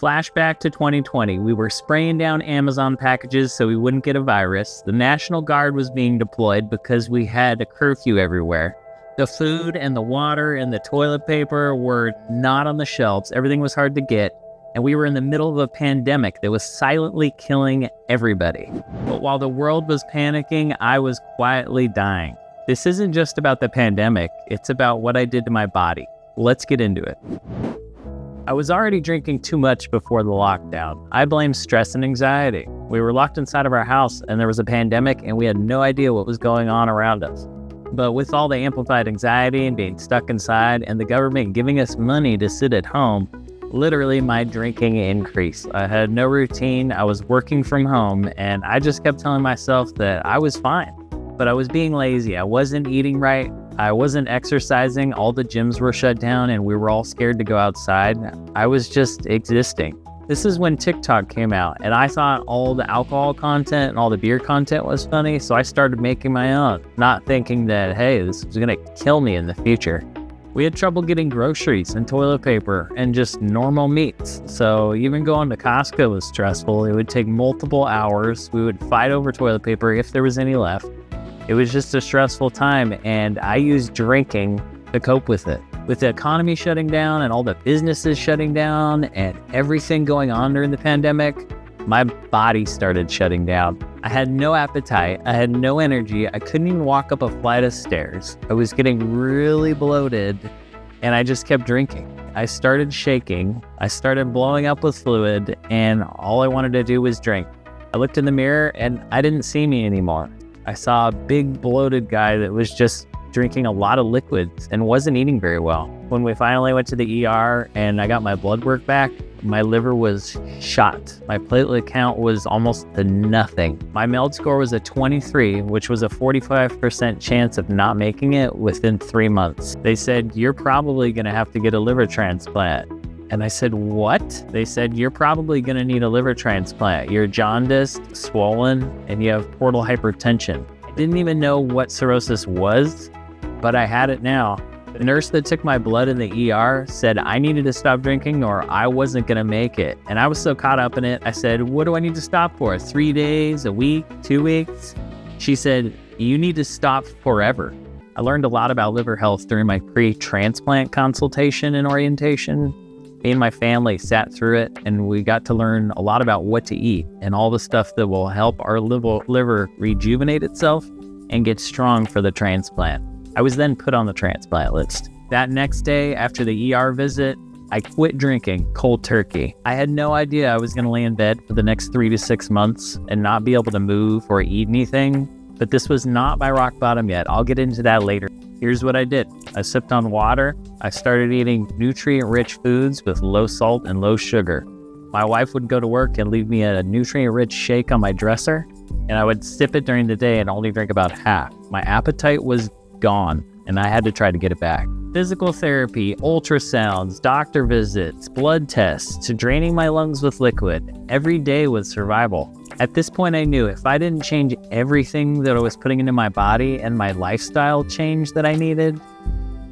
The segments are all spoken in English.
Flashback to 2020, we were spraying down Amazon packages so we wouldn't get a virus. The National Guard was being deployed because we had a curfew everywhere. The food and the water and the toilet paper were not on the shelves. Everything was hard to get. And we were in the middle of a pandemic that was silently killing everybody. But while the world was panicking, I was quietly dying. This isn't just about the pandemic. It's about what I did to my body. Let's get into it. I was already drinking too much before the lockdown. I blame stress and anxiety. We were locked inside of our house and there was a pandemic and we had no idea what was going on around us. But with all the amplified anxiety and being stuck inside and the government giving us money to sit at home, literally my drinking increased. I had no routine. I was working from home and I just kept telling myself that I was fine. But I was being lazy. I wasn't eating right. I wasn't exercising. All the gyms were shut down and we were all scared to go outside. I was just existing. This is when TikTok came out and I thought all the alcohol content and all the beer content was funny. So I started making my own, not thinking that, hey, this is gonna kill me in the future. We had trouble getting groceries and toilet paper and just normal meats. So even going to Costco was stressful. It would take multiple hours. We would fight over toilet paper if there was any left. It was just a stressful time, and I used drinking to cope with it. With the economy shutting down and all the businesses shutting down and everything going on during the pandemic, my body started shutting down. I had no appetite. I had no energy. I couldn't even walk up a flight of stairs. I was getting really bloated, and I just kept drinking. I started shaking. I started blowing up with fluid, and all I wanted to do was drink. I looked in the mirror, and I didn't see me anymore. I saw a big bloated guy that was just drinking a lot of liquids and wasn't eating very well. When we finally went to the ER and I got my blood work back, my liver was shot. My platelet count was almost to nothing. My MELD score was a 23, which was a 45% chance of not making it within 3 months. They said, you're probably gonna have to get a liver transplant. And I said, what? They said, you're probably gonna need a liver transplant. You're jaundiced, swollen, and you have portal hypertension. I didn't even know what cirrhosis was, but I had it now. The nurse that took my blood in the ER said I needed to stop drinking or I wasn't gonna make it. And I was so caught up in it, I said, what do I need to stop for? 3 days, a week, 2 weeks? She said, you need to stop forever. I learned a lot about liver health during my pre-transplant consultation and orientation. Me and my family sat through it and we got to learn a lot about what to eat and all the stuff that will help our liver rejuvenate itself and get strong for the transplant. I was then put on the transplant list. That next day after the ER visit, I quit drinking cold turkey. I had no idea I was gonna lay in bed for the next 3 to 6 months and not be able to move or eat anything, but this was not my rock bottom yet. I'll get into that later. Here's what I did. I sipped on water. I started eating nutrient-rich foods with low salt and low sugar. My wife would go to work and leave me a nutrient-rich shake on my dresser, and I would sip it during the day and only drink about half. My appetite was gone, and I had to try to get it back. Physical therapy, ultrasounds, doctor visits, blood tests, to draining my lungs with liquid. Every day was survival. At this point, I knew if I didn't change everything that I was putting into my body and my lifestyle change that I needed,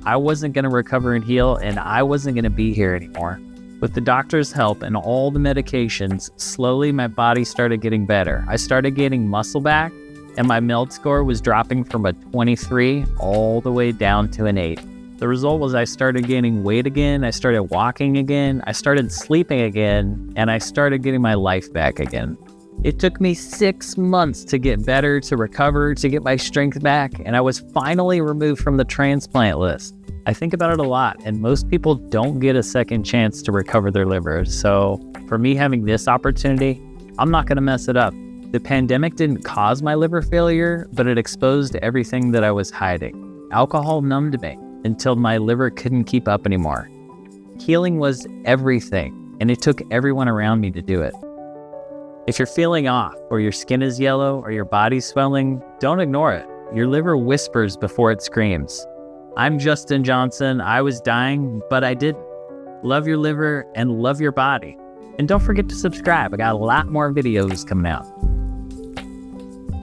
I wasn't going to recover and heal, and I wasn't going to be here anymore. With the doctor's help and all the medications, slowly my body started getting better. I started gaining muscle back, and my MELD score was dropping from a 23 all the way down to an 8. The result was I started gaining weight again, I started walking again, I started sleeping again, and I started getting my life back again. It took me 6 months to get better, to recover, to get my strength back, and I was finally removed from the transplant list. I think about it a lot, and most people don't get a second chance to recover their liver. So for me having this opportunity, I'm not gonna mess it up. The pandemic didn't cause my liver failure, but it exposed everything that I was hiding. Alcohol numbed me until my liver couldn't keep up anymore. Healing was everything, and it took everyone around me to do it. If you're feeling off, or your skin is yellow, or your body's swelling, don't ignore it. Your liver whispers before it screams. I'm Justin Johnson. I was dying, but I didn't. Love your liver and love your body. And don't forget to subscribe. I got a lot more videos coming out.